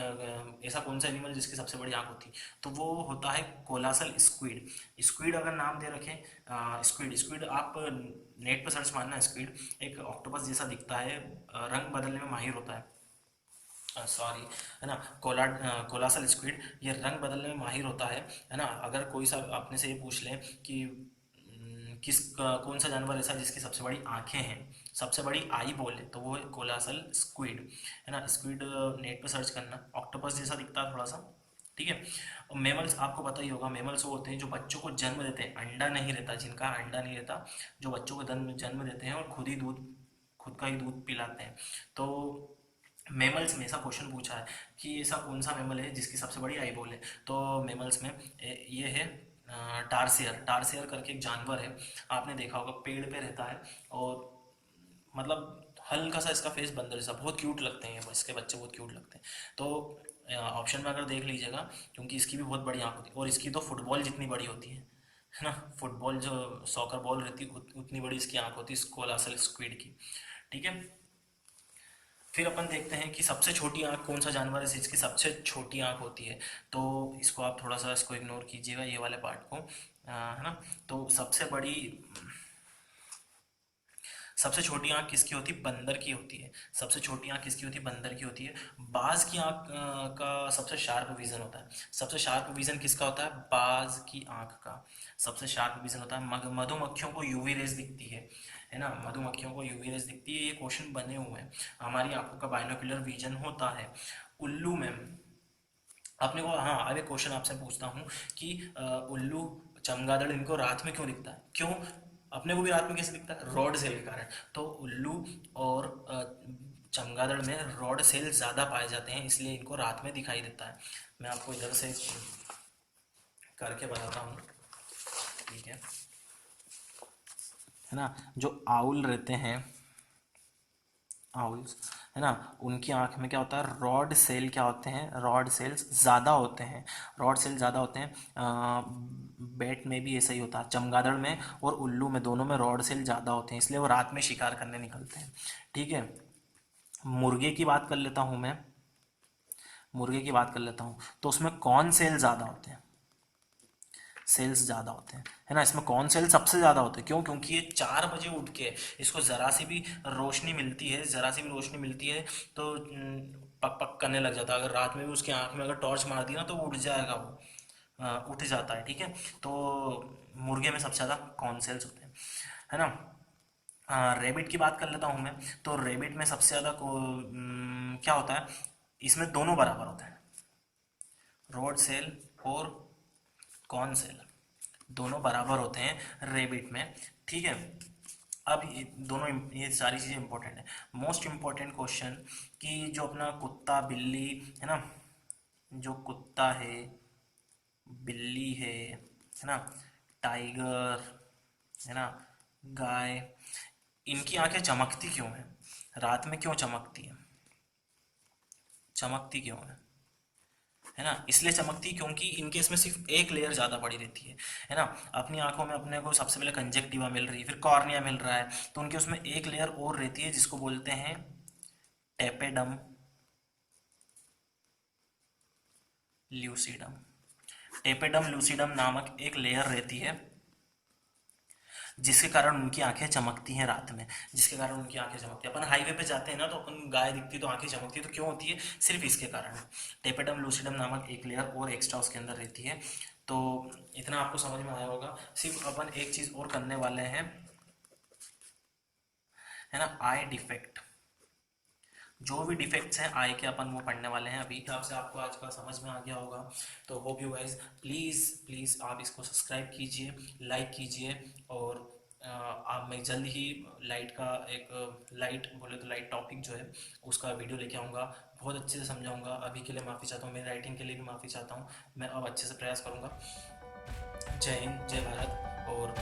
ऐसा कौन सा एनिमल जिसकी सबसे बड़ी आंख होती, तो वो होता है कोलासल स्क्विड। स्क्विड अगर नाम दे रखें, स्क्विड स्क्विड आप नेट पर सर्च मारना, स्क्विड एक ऑक्टोपस जैसा दिखता है, रंग बदलने में माहिर होता है, सॉरी, है ना। कोलासल स्क्विड ये रंग बदलने में माहिर होता है ना। अगर कोई सा अपने से ये पूछ ले कि कौन सा जानवर ऐसा जिसकी सबसे बड़ी आंखें हैं, सबसे बड़ी आई बोले, तो वो है कोलासल स्क्विड, है ना। स्क्विड नेट पे सर्च करना, ऑक्टोपस जैसा दिखता है थोड़ा सा, ठीक है। और मेमल्स आपको पता ही होगा, मेमल्स वो होते हैं जो बच्चों को जन्म देते हैं, अंडा नहीं रहता, जिनका अंडा नहीं रहता, जो बच्चों को जन्म देते हैं और खुद का ही दूध पिलाते हैं। तो मेमल्स में ऐसा क्वेश्चन पूछा है कि ऐसा कौन सा मेमल है जिसकी सबसे बड़ी आई बॉल है, तो मेमल्स में ये है टारसियर। टारसियर करके एक जानवर है, आपने देखा होगा, पेड़ पे रहता है, और मतलब हल्का सा इसका फेस बंदर जैसा, बहुत क्यूट लगते हैं, इसके बच्चे बहुत क्यूट लगते हैं। तो ऑप्शन में अगर देख लीजिएगा, क्योंकि इसकी भी बहुत बड़ी आँख होती है, और इसकी तो फुटबॉल जितनी बड़ी होती है ना, फुटबॉल जो सॉकर बॉल रहती है उतनी बड़ी इसकी आँख होती है, कोलासल स्क्विड की, ठीक है। फिर अपन देखते हैं कि सबसे छोटी आँख कौन सा जानवर है जिसकी सबसे छोटी आँख होती है, तो इसको आप थोड़ा सा इसको इग्नोर कीजिएगा, ये वाले पार्ट को, है ना। तो सबसे छोटी आँख किसकी होती है, बंदर की होती है। सबसे छोटी आँख किसकी होती है, बंदर की होती है। बाज की आँख का सबसे शार्प विजन होता है। सबसे शार्प विजन किसका होता है, बाज की आँख का सबसे शार्प विजन होता है। मधुमक्खियों को यूवी रेज दिखती है ना, मधुमक्खियों को यूवी रेज दिखती है, ये क्वेश्चन बने हुए हैं। हमारी आंखों का बाइनोकुलर विजन होता है। उल्लू में अपने को, हाँ अब एक क्वेश्चन आपसे पूछता हूँ कि उल्लू, चमगादड़, इनको रात में क्यों दिखता है? क्यों? अपने को भी रात में कैसे दिखता है? रॉड सेल के कारण। तो उल्लू और चमगादड़ में रॉड सेल ज़्यादा पाए जाते हैं, इसलिए इनको रात में दिखाई देता है। मैं आपको इधर से करके बताता हूँ, ठीक है ना? जो आउल रहते हैं, आउल्स, है ना, उनकी आंख में क्या होता है? रॉड सेल क्या होते हैं? रॉड सेल्स ज़्यादा होते हैं। रॉड सेल ज़्यादा होते हैं। बैट में भी ऐसा ही होता है, चमगादड़ में और उल्लू में, दोनों में रॉड सेल ज़्यादा होते हैं, इसलिए वो रात में शिकार करने निकलते हैं। ठीक है। मुर्गे की बात कर लेता हूँ मैं, मुर्गे की बात कर लेता हूँ, तो उसमें कौन सेल ज़्यादा होते हैं? सेल्स ज़्यादा होते हैं, है ना? इसमें कौन सेल सबसे ज़्यादा होते हैं? क्यों? क्योंकि ये 4 बजे उठ के, इसको ज़रा सी भी रोशनी मिलती है, ज़रा सी भी रोशनी मिलती है तो पक पक करने लग जाता है। अगर रात में भी उसकी आंख में अगर टॉर्च मार दी ना तो वो उठ जाएगा, वो उठ जाता है। ठीक है। तो मुर्गे में सबसे ज़्यादा कौन सेल्स होते हैं, है ना? रेबिट की बात कर लेता हूँ मैं, तो रेबिट में सबसे ज़्यादा क्या होता है? इसमें दोनों बराबर होते हैं, रॉड सेल और कौन सेल, दोनों बराबर होते हैं रेबिट में। ठीक है। अब ये दोनों, ये सारी चीज़ें इंपॉर्टेंट है। मोस्ट इम्पॉर्टेंट क्वेश्चन, कि जो अपना कुत्ता बिल्ली है ना, जो कुत्ता है, बिल्ली है ना, टाइगर, है ना, गाय, इनकी आंखें चमकती क्यों है? रात में क्यों चमकती है? चमकती क्यों है ना? इसलिए चमकती क्योंकि इनके इसमें सिर्फ एक लेयर ज़्यादा पड़ी रहती है ना? अपनी आंखों में अपने को सबसे पहले कंजक्टिवा मिल रही है, फिर कॉर्निया मिल रहा है, तो उनके उसमें एक लेयर और रहती है जिसको बोलते हैं टेपेडम ल्यूसिडम। टेपेडम ल्यूसिडम नामक एक लेयर रहती है, जिसके कारण उनकी आंखें चमकती हैं रात में, जिसके कारण उनकी आंखें चमकती हैं। अपन हाईवे पे जाते हैं ना, तो अपन गाय दिखती है तो आंखें चमकती है, तो क्यों होती है? सिर्फ इसके कारण। टेपेटम लूसिडम नामक एक लेयर और एक्स्ट्रा उसके अंदर रहती है। तो इतना आपको समझ में आया होगा। सिर्फ अपन एक चीज़ और करने वाले हैं, है ना, आई डिफेक्ट। जो भी डिफेक्ट्स हैं आई के, अपन वो पढ़ने वाले हैं अभी। हिसाब से आपको आज का समझ में आ गया होगा। तो hope you guys, please please आप इसको सब्सक्राइब कीजिए, लाइक कीजिए, और आप, मैं जल्द ही लाइट का एक, लाइट बोले तो लाइट टॉपिक जो है उसका वीडियो लेके आऊँगा, बहुत अच्छे से समझाऊंगा। अभी के लिए माफ़ी चाहता हूँ, मेरी राइटिंग के लिए भी माफ़ी चाहता हूँ। मैं अब अच्छे से प्रयास करूँगा। जय हिंद, जय भारत, और